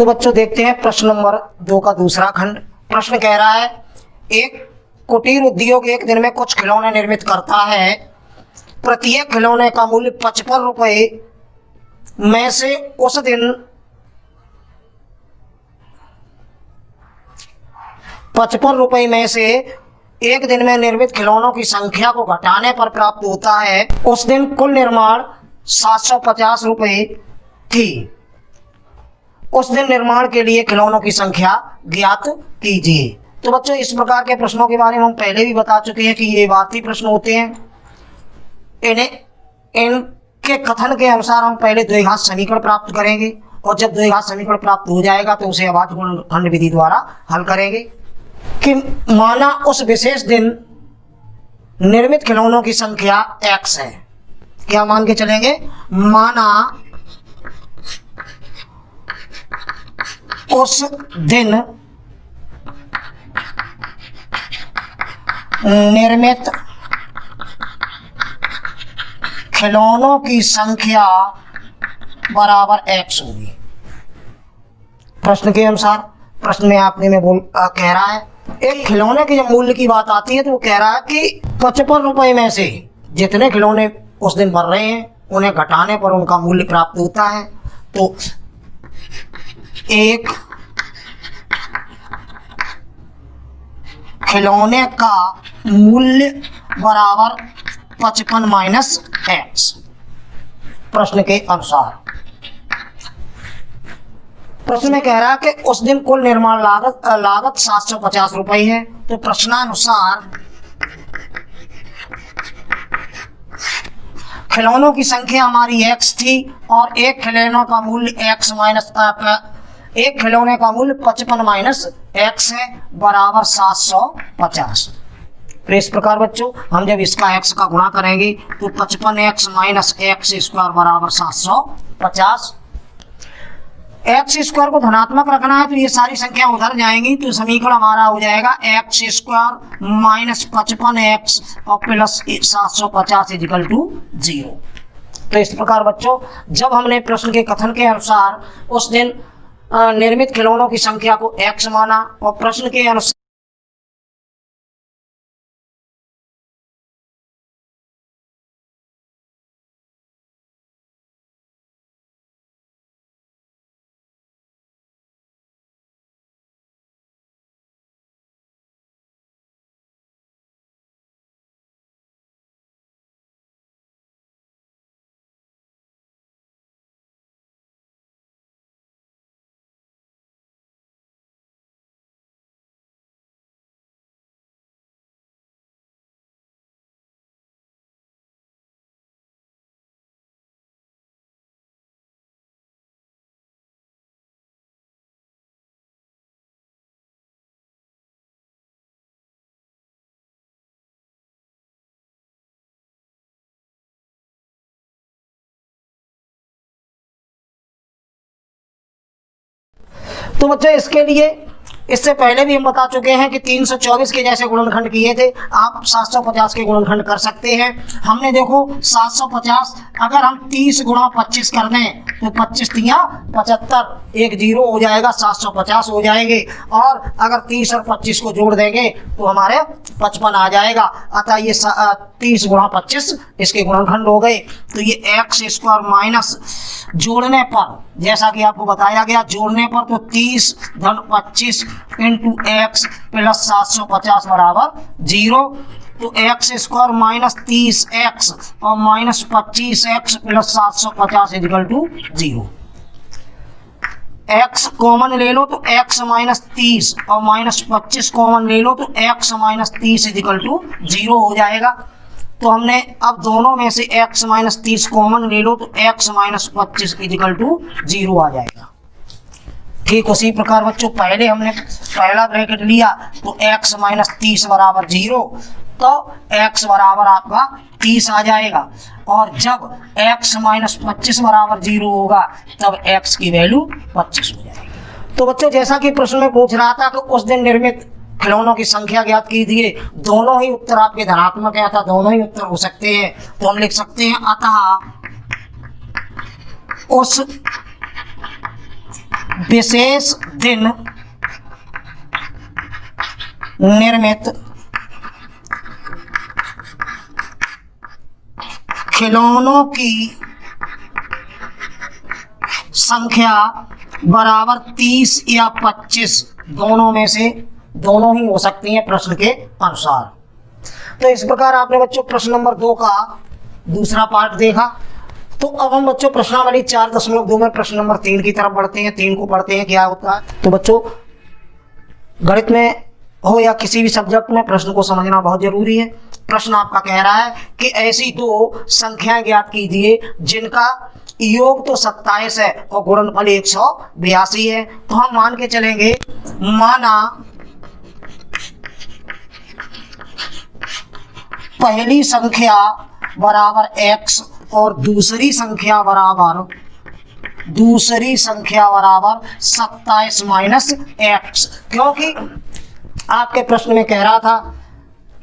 तो बच्चों देखते हैं प्रश्न नंबर 2 का दूसरा खंड। प्रश्न कह रहा है एक कुटीर उद्योग एक दिन में कुछ खिलौने निर्मित करता है। प्रत्येक खिलौने का मूल्य 55 रुपये में से उस दिन 55 रुपये में से एक दिन में निर्मित खिलौनों की संख्या को घटाने पर प्राप्त होता है। उस दिन कुल निर्माण 750 रुपये थी। उस दिन निर्माण के लिए खिलौनों की संख्या ज्ञात कीजिए। तो बच्चों इस प्रकार के प्रश्नों के बारे में हम पहले भी बता चुके हैं कि ये वार्ती प्रश्न होते हैं। इनके कथन के अनुसार हम पहले द्विघात समीकरण प्राप्त करेंगे और जब द्विघात समीकरण प्राप्त हो जाएगा तो उसे अभाज्य गुणनखंड विधि द्वारा हल करेंगे। कि माना उस विशेष दिन निर्मित खिलौनों की संख्या x है। क्या मान के चलेंगे? माना उस दिन निर्मित खिलौनों की संख्या बराबर x होगी। प्रश्न के अनुसार प्रश्न में आपने में कह रहा है एक खिलौने के जब मूल्य की बात आती है तो वो कह रहा है कि 55 रुपये में से जितने खिलौने उस दिन बन रहे हैं उन्हें घटाने पर उनका मूल्य प्राप्त होता है। तो एक खिलौने का मूल्य बराबर 55 माइनस x। प्रश्न के अनुसार प्रश्न में कह रहा है कि उस दिन कुल निर्माण लागत 750 रुपये है। तो प्रश्नानुसार खिलौनों की संख्या हमारी x थी और एक खिलौनों का मूल्य x माइनस एक खिलौने का मूल्य 55 माइनस x है बराबर 750। तो इस प्रकार बच्चों हम जब इसका x का गुणा करेंगे तो 55x माइनस x स्क्वायर बराबर 750। एक्स स्क्वायर को धनात्मक रखना है तो ये सारी संख्या उधर जाएंगी तो समीकरण हमारा हो जाएगा एक्स स्क्वायर माइनस 55x और प्लस 750 इजिकल टू 0। तो इस प्रकार बच्चों जब हमने प्रश्न के कथन के अनुसार उस दिन निर्मित खिलौनों की संख्या को x माना और प्रश्न के अनुसार तो बच्चों इसके लिए इससे पहले भी हम बता चुके हैं कि 324 के जैसे गुणनखंड किए थे आप 750 के गुणनखंड कर सकते हैं। हमने देखो 750 अगर हम 30 गुणा 25 कर दें तो 25 तिया 75 एक जीरो हो जाएगा 750 हो जाएंगे और अगर 30 और 25 को जोड़ देंगे तो हमारे 55 आ जाएगा। अतः ये 30 गुणा 25 इसके गुणनखंड हो गए। तो ये एक्स स्क्वायर माइनस जोड़ने पर जैसा कि आपको बताया गया जोड़ने पर तो 30 धन 25 इंटू एक्स प्लस 750 बराबर 0। तो एक्स स्क्वायर माइनस 30x और minus 25x plus 750 equal to 0। x common ले लो तो x माइनस 30 और माइनस 25 कॉमन ले लो तो x माइनस 30 इजिकल टू 0 हो जाएगा। तो हमने अब दोनों में से x माइनस 30 कॉमन ले लो तो x माइनस 25 इजिकल टू 0 आ जाएगा। ठीक उसी प्रकार बच्चों पहले हमने पहला ब्रैकेट लिया तो x माइनस 30 बराबर 0 तो x बराबर आपका 30 आ जाएगा और जब x माइनस 25 बराबर 0 होगा तब x की वैल्यू 25 हो जाएगी। तो बच्चों जैसा कि प्रश्न में पूछ रहा था कि उस दिन निर्मित खिलौनों की संख्या ज्ञात कीजिए, दोनों ही उत्तर आपके धनात्मक है अतः दोनों ही उत्तर हो सकते हैं। तो हम लिख सकते हैं अतः उस विशेष दिन निर्मित खिलौनों की संख्या बराबर 30 या 25, दोनों में से दोनों ही हो सकती हैं प्रश्न के अनुसार। तो इस प्रकार आपने बच्चों प्रश्न नंबर 2 का दूसरा पार्ट देखा। तो अब हम बच्चों प्रश्नावली 4.2 में प्रश्न नंबर 3 की तरफ बढ़ते हैं। 3 को पढ़ते हैं क्या होता है। तो बच्चों गणित में हो या किसी भी सब्जेक्ट में प्रश्न को समझना बहुत जरूरी है। प्रश्न आपका कह रहा है कि ऐसी दो संख्याएं ज्ञात कीजिए जिनका योग तो 27 है और गुणनफल 182 है। तो हम मान के चलेंगे, माना पहली संख्या बराबर x और दूसरी संख्या बराबर 27 माइनस x, क्योंकि आपके प्रश्न में कह रहा था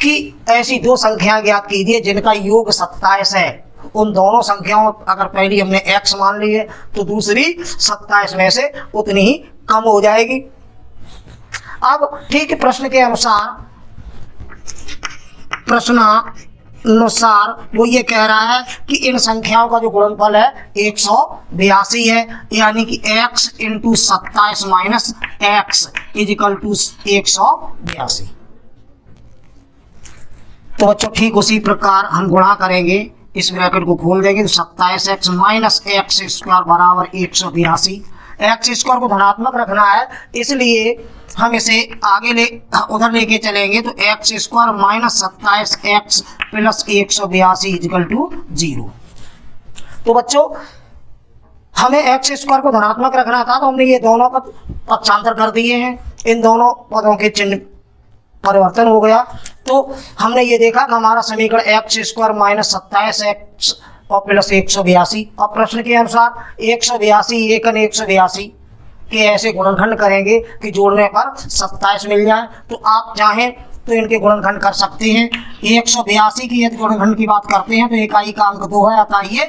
कि ऐसी दो संख्याएं ज्ञात कीजिए जिनका योग 27 है। उन दोनों संख्याओं अगर पहली हमने x मान ली है तो दूसरी 27 में से उतनी ही कम हो जाएगी। अब ठीक प्रश्न के अनुसार वो ये कह रहा है कि इन संख्याओं का जो गुणनफल है 182 है, यानी कि x into 27 minus x equal to 182। तो बच्चों ठीक उसी प्रकार हम गुणा करेंगे, इस ब्रैकेट को खोल देंगे तो 27x माइनस एक्स स्क्वायर बराबर 182। एक्स स्क्वायर को धनात्मक रखना है, इसलिए हम इसे आगे उधर लेके चलेंगे तो x square minus 27x plus 182 equal to 0। तो बच्चों हमें एक्स स्क्वायर को धनात्मक रखना था, तो हमने ये दोनों पद पक्षांतर कर दिए हैं। इन दोनों पदों के चिन्ह परिवर्तन हो गया। तो हमने ये देखा कि हमारा समीकरण एक्स स्क्वायर माइनस 27x और प्लस 182। अब प्रश्न के अनुसार 182 एकन 182 के ऐसे गुणनखंड करेंगे कि जोड़ने पर 27 मिल जाए। तो आप चाहें तो इनके गुणनखंड कर सकते हैं। 182 की यदि गुणनखंड की बात करते हैं तो इकाई का अंक 2 है, अतः ये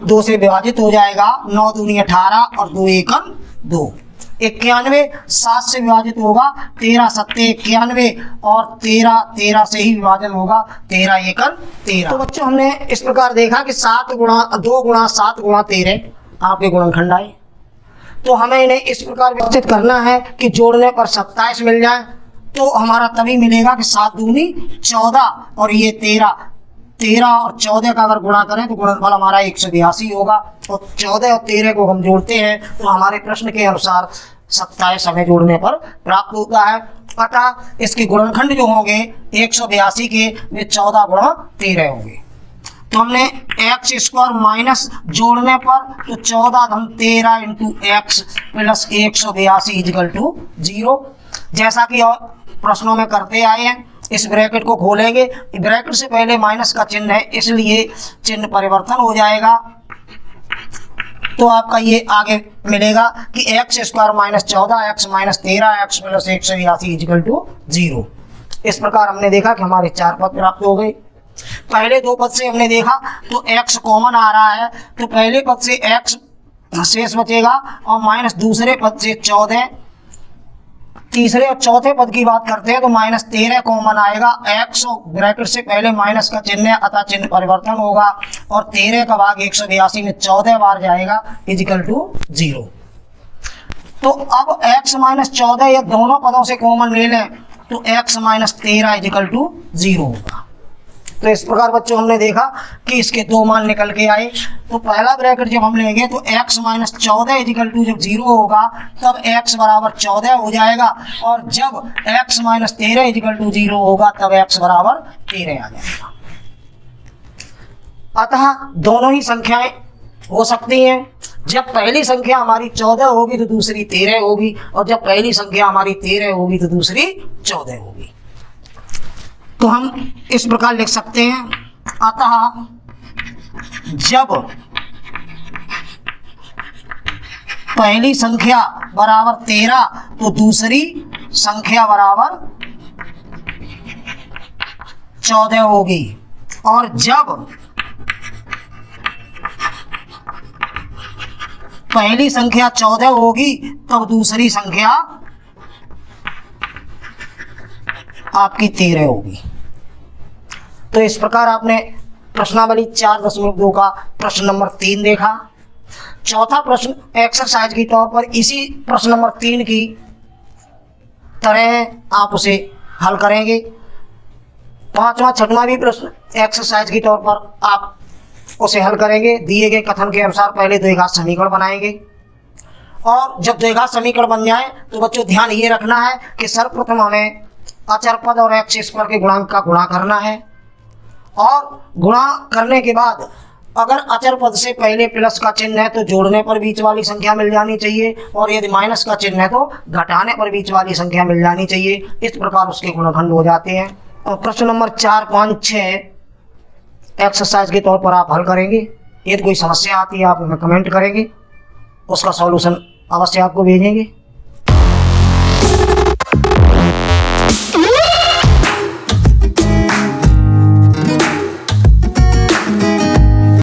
2 से विभाजित हो जाएगा। 9 दूनी 18 और 2 एकन 2। 91 7 से विभाजित होगा, 13 सत्ते 91 और 13 से ही विभाजन होगा, 13 एकन 13। तो बच्चों हमने इस प्रकार देखा कि 2 गुणा 7 गुणा 13 आपके गुणनखंड आए। तो हमें इन्हें इस प्रकार व्यवस्थित करना है कि जोड़ने पर 27 मिल जाए। तो हमारा तभी मिलेगा कि 7 दूनी 14 और ये 13 और 14 का अगर गुणा करें तो गुणनफल हमारा 182 होगा। और 14 और 13 को हम जोड़ते हैं तो हमारे प्रश्न के अनुसार 27 हमें जोड़ने पर प्राप्त होता है। अतः इसके गुणनखंड जो होंगे 182 के वे 14 गुणा 13 होंगे। तो हमने एक्स स्क्वायर माइनस जोड़ने पर तो 14 धन 13 into x plus 182 equal to 0, जैसा कि और प्रश्नों में करते आए हैं। इस ब्रैकेट को खोलेंगे, ब्रैकेट से पहले माइनस का चिन्ह है इसलिए चिन्ह परिवर्तन हो जाएगा। तो आपका ये आगे मिलेगा कि x square minus 14 x minus 13 x plus 182 equal to 0। इस प्रकार हमने देखा कि हमारे 4 पद प्राप्त हो गए। पहले 2 पद से हमने देखा तो x कॉमन आ रहा है, तो पहले पद से x शेष बचेगा और माइनस दूसरे पद से 14। तीसरे और चौथे पद की बात करते हैं तो माइनस 13 कॉमन आएगा। x ब्रैकेट से पहले माइनस का चिन्ह है अतः चिन्ह परिवर्तन होगा और 13 का भाग 182 में 14 बार जाएगा इजिकल टू 0। तो अब x माइनस 14 या दोनों पदों से कॉमन ले लें तो x माइनस 13 इजिकल टू 0 होगा। तो इस प्रकार बच्चों हमने देखा कि इसके 2 मान निकल के आए। तो पहला ब्रैकेट जब हम लेंगे तो x माइनस 14 इजिकल टू जब 0 होगा तब x बराबर 14 हो जाएगा, और जब x माइनस 13 इजिकल टू 0 होगा तब x बराबर 13 आ जाएगा। अतः दोनों ही संख्याएं हो सकती हैं। जब पहली संख्या हमारी 14 होगी तो दूसरी 13 होगी, और जब पहली संख्या हमारी 13 होगी तो दूसरी 14 होगी। तो हम इस प्रकार लिख सकते हैं, अतः जब पहली संख्या बराबर 13 तो दूसरी संख्या बराबर 14 होगी, और जब पहली संख्या 14 होगी तब दूसरी संख्या आपकी 13 होगी। तो इस प्रकार आपने प्रश्नावली 4.2 का प्रश्न नंबर 3 देखा। चौथा प्रश्न एक्सरसाइज के तौर पर इसी प्रश्न नंबर 3 की तरह आप उसे हल करेंगे। पांचवा छठवां भी प्रश्न एक्सरसाइज के तौर पर आप उसे हल करेंगे। दिए गए कथन के अनुसार पहले द्विघात समीकरण बनाएंगे और जब द्विघात समीकरण बन जाए तो बच्चों ध्यान ये रखना है कि सर्वप्रथम हमें अचर पद और एक्स स्क्वायर के गुणांक का गुणा करना है और गुणा करने के बाद अगर अचर पद से पहले प्लस का चिन्ह है तो जोड़ने पर बीच वाली संख्या मिल जानी चाहिए और यदि माइनस का चिन्ह है तो घटाने पर बीच वाली संख्या मिल जानी चाहिए। इस प्रकार उसके गुणनखंड हो जाते हैं। और प्रश्न नंबर 4, 5, 6 एक्सरसाइज के तौर पर आप हल करेंगे। यदि कोई समस्या आती है आप हमें कमेंट करेंगे, उसका सॉल्यूशन अवश्य आपको भेजेंगे।